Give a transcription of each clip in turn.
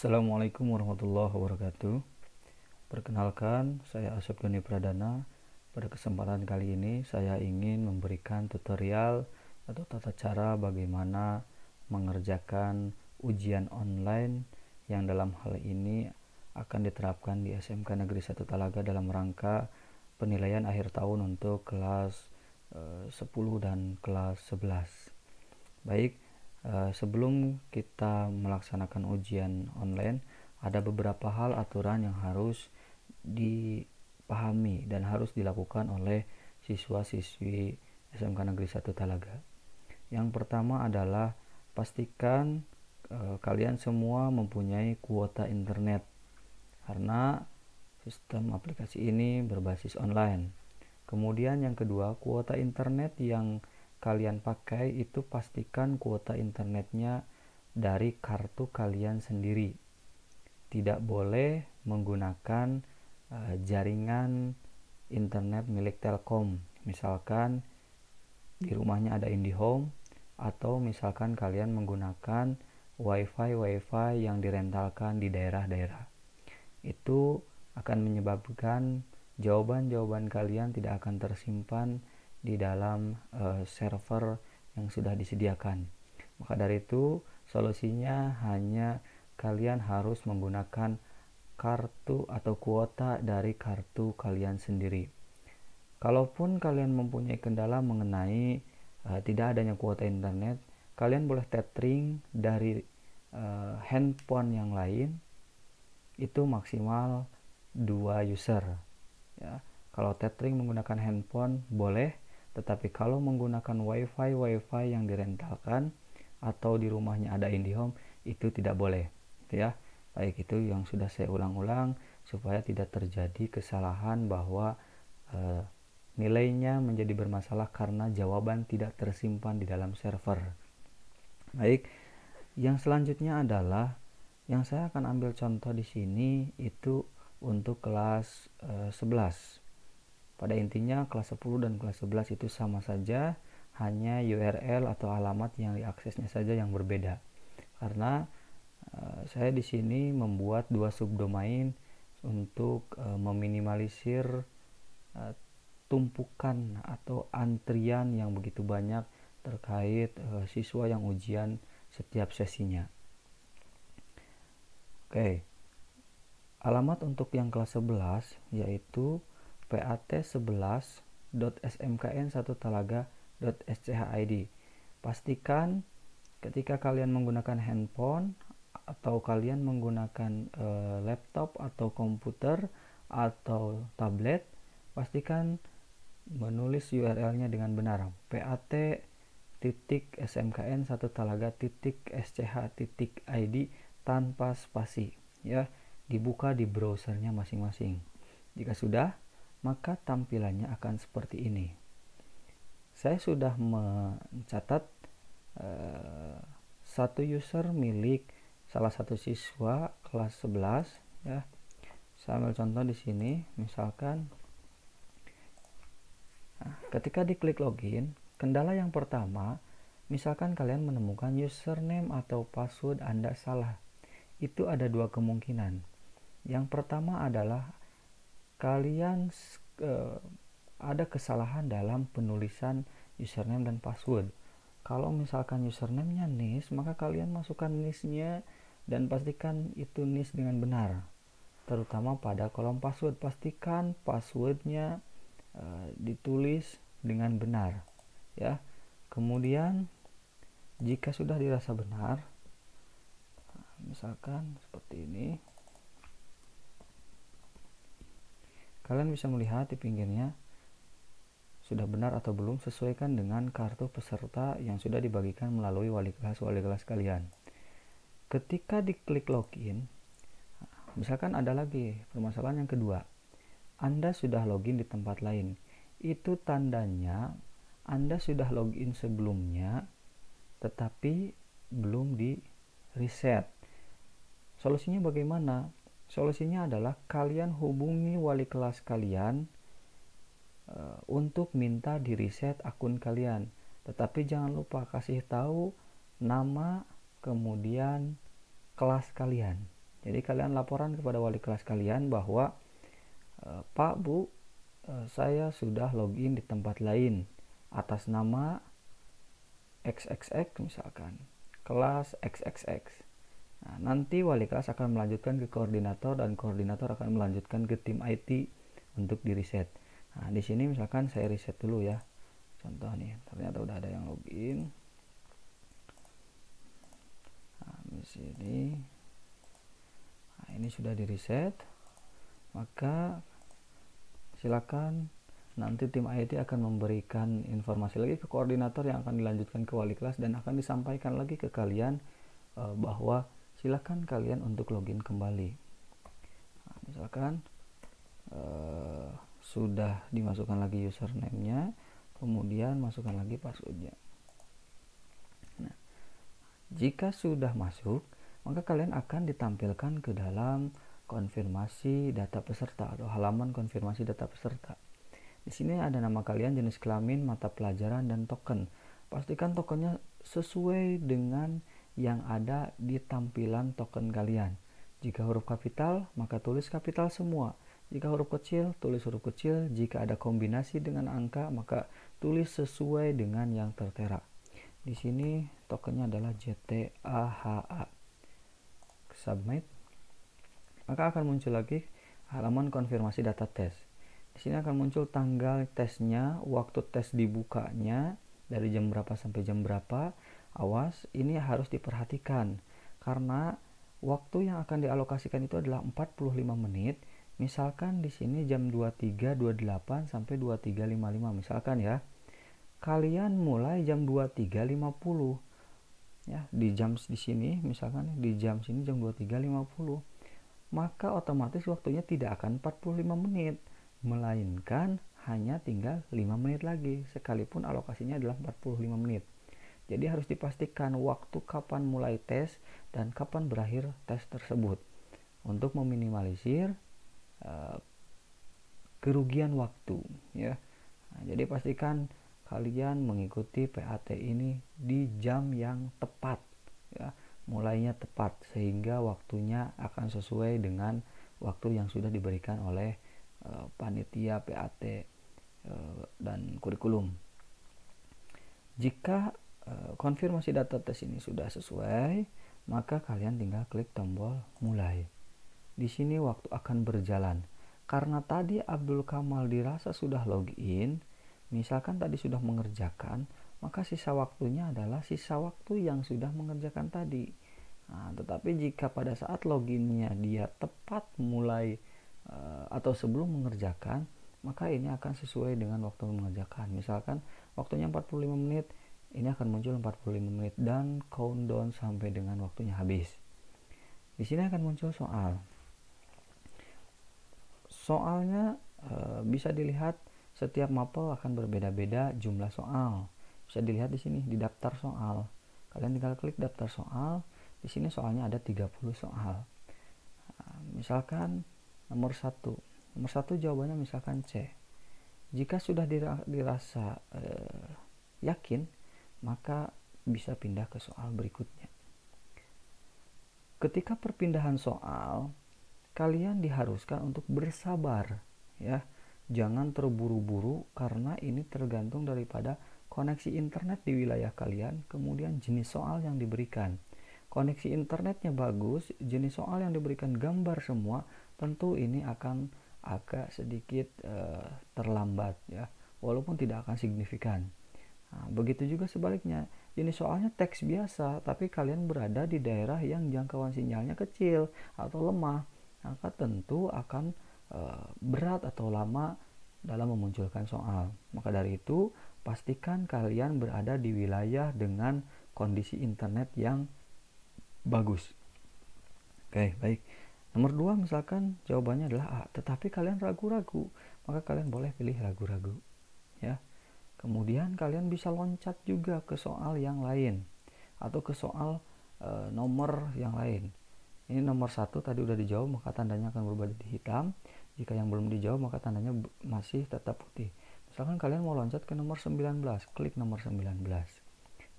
Assalamualaikum warahmatullahi wabarakatuh. Perkenalkan, saya Asep Doni Pradana. Pada kesempatan kali ini saya ingin memberikan tutorial atau tata cara bagaimana mengerjakan ujian online yang dalam hal ini akan diterapkan di SMK Negeri 1 Talaga dalam rangka penilaian akhir tahun untuk kelas 10 dan kelas 11. Baik, sebelum kita melaksanakan ujian online, ada beberapa hal aturan yang harus dipahami dan harus dilakukan oleh siswa-siswi SMK Negeri 1 Talaga. Yang pertama adalah pastikan kalian semua mempunyai kuota internet, karena sistem aplikasi ini berbasis online. Kemudian yang kedua, kuota internet yang kalian pakai itu pastikan kuota internetnya dari kartu kalian sendiri. Tidak boleh menggunakan jaringan internet milik Telkom. Misalkan di rumahnya ada IndiHome, atau misalkan kalian menggunakan wifi yang direntalkan di daerah-daerah. Itu akan menyebabkan jawaban-jawaban kalian tidak akan tersimpan di dalam server yang sudah disediakan. Maka dari itu, solusinya hanya kalian harus menggunakan kartu atau kuota dari kartu kalian sendiri. Kalaupun kalian mempunyai kendala mengenai tidak adanya kuota internet, kalian boleh tethering dari handphone yang lain, itu maksimal 2 user ya. Kalau tethering menggunakan handphone boleh, tetapi kalau menggunakan wifi yang direntalkan atau di rumahnya ada IndiHome, itu tidak boleh ya. Baik, itu yang sudah saya ulang-ulang supaya tidak terjadi kesalahan bahwa nilainya menjadi bermasalah karena jawaban tidak tersimpan di dalam server. Baik, yang selanjutnya adalah yang saya akan ambil contoh di sini itu untuk kelas 11. Pada intinya kelas 10 dan kelas 11 itu sama saja, hanya URL atau alamat yang diaksesnya saja yang berbeda. Karena saya di sini membuat 2 subdomain untuk meminimalisir tumpukan atau antrian yang begitu banyak terkait siswa yang ujian setiap sesinya. Oke. Alamat untuk yang kelas 11 yaitu pat11.smkn1talaga.schid. Pastikan ketika kalian menggunakan handphone atau kalian menggunakan laptop atau komputer atau tablet, pastikan menulis URL-nya dengan benar. pat.smkn1talaga.sch.id tanpa spasi ya. Dibuka di browsernya masing-masing. Jika sudah, maka tampilannya akan seperti ini. Saya sudah mencatat satu user milik salah satu siswa kelas 11 ya. Saya ambil contoh di sini, misalkan ketika diklik login, kendala yang pertama, misalkan kalian menemukan username atau password Anda salah. Itu ada 2 kemungkinan. Yang pertama adalah kalian ada kesalahan dalam penulisan username dan password. Kalau misalkan username-nya NIS, maka kalian masukkan NIS-nya dan pastikan itu NIS dengan benar. Terutama pada kolom password, pastikan password-nya ditulis dengan benar ya. Kemudian jika sudah dirasa benar, misalkan seperti ini, kalian bisa melihat di pinggirnya sudah benar atau belum, sesuaikan dengan kartu peserta yang sudah dibagikan melalui wali kelas kalian. Ketika diklik login, misalkan ada lagi permasalahan yang kedua, Anda sudah login di tempat lain. Itu tandanya Anda sudah login sebelumnya tetapi belum di reset. Solusinya bagaimana? Solusinya adalah kalian hubungi wali kelas kalian untuk minta di reset akun kalian. Tetapi jangan lupa kasih tahu nama kemudian kelas kalian Jadi kalian laporan kepada wali kelas kalian bahwa Pak, Bu, saya sudah login di tempat lain atas nama XXX misalkan, kelas XXX. Nah, nanti wali kelas akan melanjutkan ke koordinator dan koordinator akan melanjutkan ke tim IT untuk di reset. Nah, di sini misalkan saya reset dulu ya. Contoh nih, ternyata udah ada yang login. Nah, di sini. Nah, ini sudah di reset. Maka silakan nanti tim IT akan memberikan informasi lagi ke koordinator yang akan dilanjutkan ke wali kelas dan akan disampaikan lagi ke kalian bahwa silakan kalian untuk login kembali. Nah, misalkan sudah dimasukkan lagi username-nya, kemudian masukkan lagi password-nya. Nah, jika sudah masuk, maka kalian akan ditampilkan ke dalam konfirmasi data peserta atau halaman konfirmasi data peserta. Di sini ada nama kalian, jenis kelamin, mata pelajaran, dan token. Pastikan tokennya sesuai dengan yang ada di tampilan token kalian. Jika huruf kapital, maka tulis kapital semua. Jika huruf kecil, tulis huruf kecil. Jika ada kombinasi dengan angka, maka tulis sesuai dengan yang tertera. Di sini tokennya adalah JTAHA. Submit. Maka akan muncul lagi halaman konfirmasi data tes. Di sini akan muncul tanggal tesnya, waktu tes dibukanya, dari jam berapa sampai jam berapa. Awas, ini harus diperhatikan karena waktu yang akan dialokasikan itu adalah 45 menit. Misalkan di sini jam 23.28 sampai 23.55 misalkan ya. Kalian mulai jam 23.50. Ya, di sini misalkan di jam sini jam 23.50. Maka otomatis waktunya tidak akan 45 menit, melainkan hanya tinggal 5 menit lagi, sekalipun alokasinya adalah 45 menit. Jadi harus dipastikan waktu kapan mulai tes dan kapan berakhir tes tersebut untuk meminimalisir kerugian waktu ya. Nah, jadi pastikan kalian mengikuti PAT ini di jam yang tepat ya. Mulainya tepat sehingga waktunya akan sesuai dengan waktu yang sudah diberikan oleh panitia PAT dan kurikulum. Jika konfirmasi data tes ini sudah sesuai, maka kalian tinggal klik tombol mulai. Di sini waktu akan berjalan. Karena tadi Abdul Kamal dirasa sudah login, misalkan tadi sudah mengerjakan, maka sisa waktunya adalah sisa waktu yang sudah mengerjakan tadi. Nah, tetapi jika pada saat loginnya dia tepat mulai atau sebelum mengerjakan, maka ini akan sesuai dengan waktu mengerjakan. Misalkan waktunya 45 menit, ini akan muncul 45 menit dan countdown sampai dengan waktunya habis. Di sini akan muncul soal. Soalnya bisa dilihat setiap mapel akan berbeda-beda jumlah soal. Bisa dilihat di sini di daftar soal. Kalian tinggal klik daftar soal. Di sini soalnya ada 30 soal. Nah, misalkan nomor 1. Nomor 1 jawabannya misalkan C. Jika sudah dirasa yakin, maka bisa pindah ke soal berikutnya. Ketika perpindahan soal, kalian diharuskan untuk bersabar ya. Jangan terburu-buru karena ini tergantung daripada koneksi internet di wilayah kalian, kemudian jenis soal yang diberikan. Koneksi internetnya bagus, jenis soal yang diberikan gambar semua, tentu ini akan agak sedikit terlambat ya, walaupun tidak akan signifikan. Nah, begitu juga sebaliknya, jenis soalnya teks biasa, tapi kalian berada di daerah yang jangkauan sinyalnya kecil atau lemah, maka tentu akan berat atau lama dalam memunculkan soal. Maka dari itu, pastikan kalian berada di wilayah dengan kondisi internet yang bagus. Oke, baik. Nomor 2 misalkan jawabannya adalah A, tetapi kalian ragu-ragu, maka kalian boleh pilih ragu-ragu ya. Kemudian kalian bisa loncat juga ke soal yang lain atau ke soal nomor yang lain. Ini nomor 1 tadi udah dijawab, maka tandanya akan berubah jadi hitam. Jika yang belum dijawab, maka tandanya masih tetap putih. Misalkan kalian mau loncat ke nomor 19, klik nomor 19.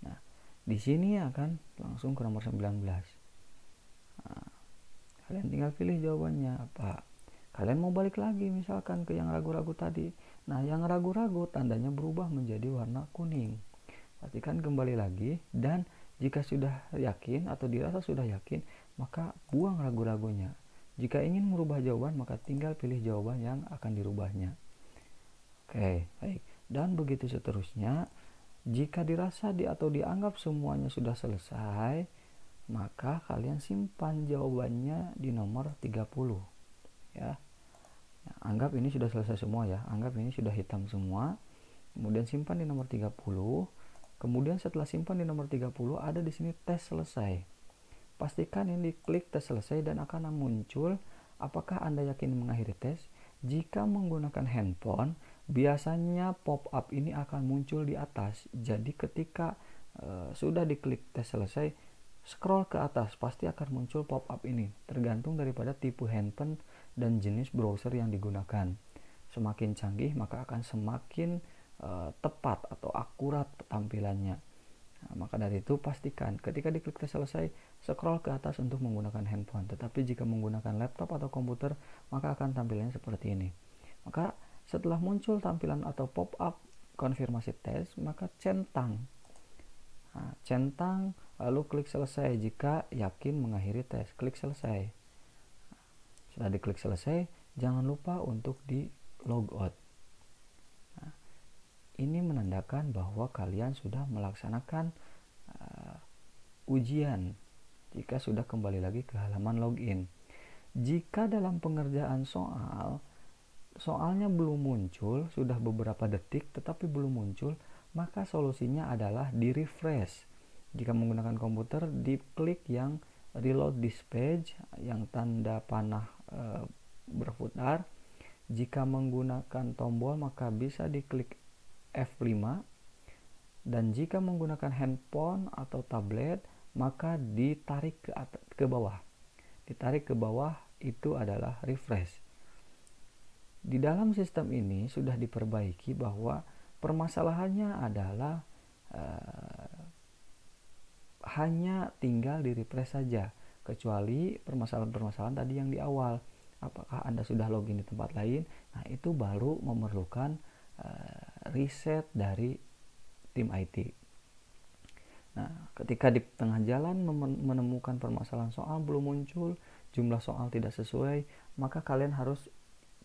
Nah, di sini akan langsung ke nomor 19. Nah, kalian tinggal pilih jawabannya apa. Kalian mau balik lagi misalkan ke yang ragu-ragu tadi. Nah, yang ragu-ragu tandanya berubah menjadi warna kuning. Pastikan kembali lagi, dan jika sudah yakin atau dirasa sudah yakin, maka buang ragu-ragunya. Jika ingin merubah jawaban, maka tinggal pilih jawaban yang akan dirubahnya. Oke, baik. Dan begitu seterusnya. Jika dirasa atau dianggap semuanya sudah selesai, maka kalian simpan jawabannya di nomor 30. Ya. Nah, anggap ini sudah selesai semua ya. Anggap ini sudah hitam semua. Kemudian simpan di nomor 30. Kemudian setelah simpan di nomor 30, ada di sini tes selesai. Pastikan ini diklik tes selesai dan akan muncul apakah Anda yakin mengakhiri tes. Jika menggunakan handphone, biasanya pop-up ini akan muncul di atas. Jadi ketika sudah diklik tes selesai, scroll ke atas, pasti akan muncul pop-up ini. Tergantung daripada tipe handphone dan jenis browser yang digunakan. Semakin canggih, maka akan semakin tepat atau akurat tampilannya. Nah, maka dari itu pastikan ketika diklik tes selesai, scroll ke atas untuk menggunakan handphone. Tetapi jika menggunakan laptop atau komputer, maka akan tampilannya seperti ini. Maka setelah muncul tampilan atau pop-up konfirmasi tes, maka centang. Nah, centang lalu klik selesai jika yakin mengakhiri tes. Klik selesai. Setelah diklik selesai, jangan lupa untuk di logout. Nah, ini menandakan bahwa kalian sudah melaksanakan ujian jika sudah kembali lagi ke halaman login. Jika dalam pengerjaan soalnya belum muncul, sudah beberapa detik tetapi belum muncul, maka solusinya adalah di refresh. Jika menggunakan komputer, diklik yang reload this page yang tanda panah berputar. Jika menggunakan tombol, maka bisa diklik F5, dan jika menggunakan handphone atau tablet, maka ditarik ke bawah. Ditarik ke bawah itu adalah refresh. Di dalam sistem ini sudah diperbaiki bahwa permasalahannya adalah hanya tinggal di refresh saja, kecuali permasalahan-permasalahan tadi yang di awal. Apakah Anda sudah login di tempat lain? Nah, itu baru memerlukan riset dari tim IT. Nah, ketika di tengah jalan menemukan permasalahan soal belum muncul, jumlah soal tidak sesuai, maka kalian harus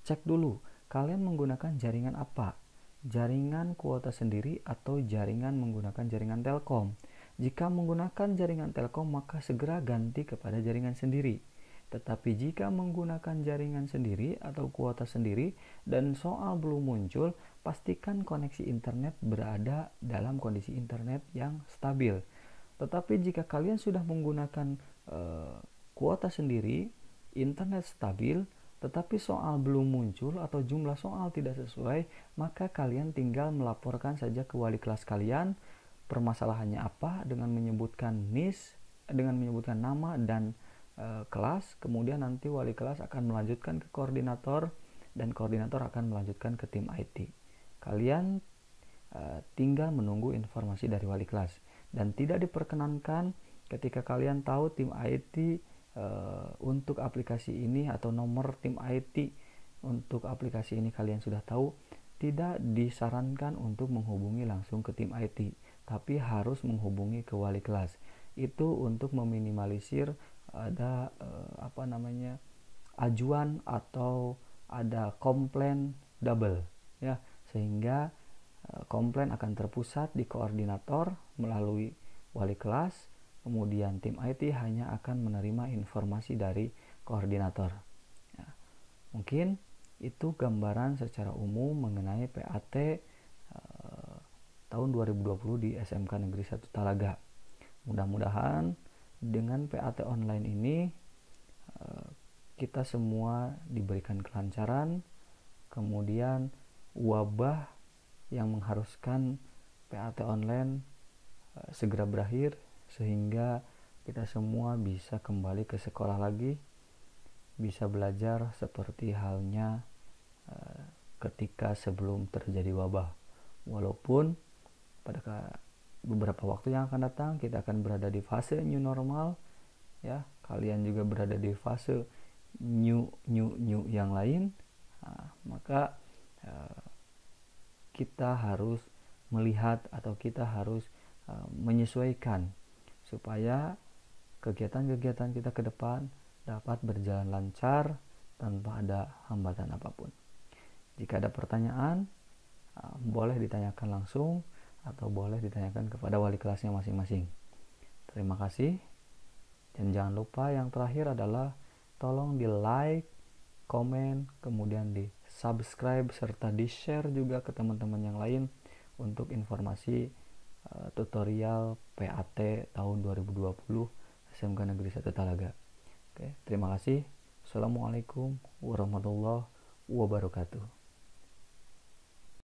cek dulu, kalian menggunakan jaringan apa? Jaringan kuota sendiri atau jaringan menggunakan jaringan Telkom. Jika menggunakan jaringan Telkom, maka segera ganti kepada jaringan sendiri. Tetapi jika menggunakan jaringan sendiri atau kuota sendiri dan soal belum muncul, pastikan koneksi internet berada dalam kondisi internet yang stabil. Tetapi jika kalian sudah menggunakan kuota sendiri, internet stabil, tetapi soal belum muncul atau jumlah soal tidak sesuai, maka kalian tinggal melaporkan saja ke wali kelas kalian permasalahannya apa dengan menyebutkan NIS, dengan menyebutkan nama dan kelas. Kemudian nanti wali kelas akan melanjutkan ke koordinator dan koordinator akan melanjutkan ke tim IT. Kalian tinggal menunggu informasi dari wali kelas, dan tidak diperkenankan ketika kalian tahu tim IT untuk aplikasi ini atau nomor tim IT untuk aplikasi ini kalian sudah tahu, tidak disarankan untuk menghubungi langsung ke tim IT, tapi harus menghubungi ke wali kelas. Itu untuk meminimalisir ada ajuan atau ada komplain double ya, sehingga komplain akan terpusat di koordinator melalui wali kelas, kemudian tim IT hanya akan menerima informasi dari koordinator ya. Mungkin itu gambaran secara umum mengenai PAT tahun 2020 di SMK Negeri 1 Talaga. Mudah-mudahan dengan PAT online ini kita semua diberikan kelancaran, kemudian wabah yang mengharuskan PAT online segera berakhir, sehingga kita semua bisa kembali ke sekolah lagi, bisa belajar seperti halnya ketika sebelum terjadi wabah. Walaupun pada beberapa waktu yang akan datang kita akan berada di fase new normal ya, kalian juga berada di fase new yang lain, maka kita harus melihat atau kita harus menyesuaikan supaya kegiatan-kegiatan kita ke depan dapat berjalan lancar tanpa ada hambatan apapun. Jika ada pertanyaan, boleh ditanyakan langsung atau boleh ditanyakan kepada wali kelasnya masing-masing. Terima kasih. Dan jangan lupa yang terakhir adalah tolong di like, komen, kemudian di subscribe serta di share juga ke teman-teman yang lain untuk informasi tutorial PAT tahun 2020 SMK Negeri 1 Talaga. Oke, terima kasih. Assalamualaikum warahmatullahi wabarakatuh.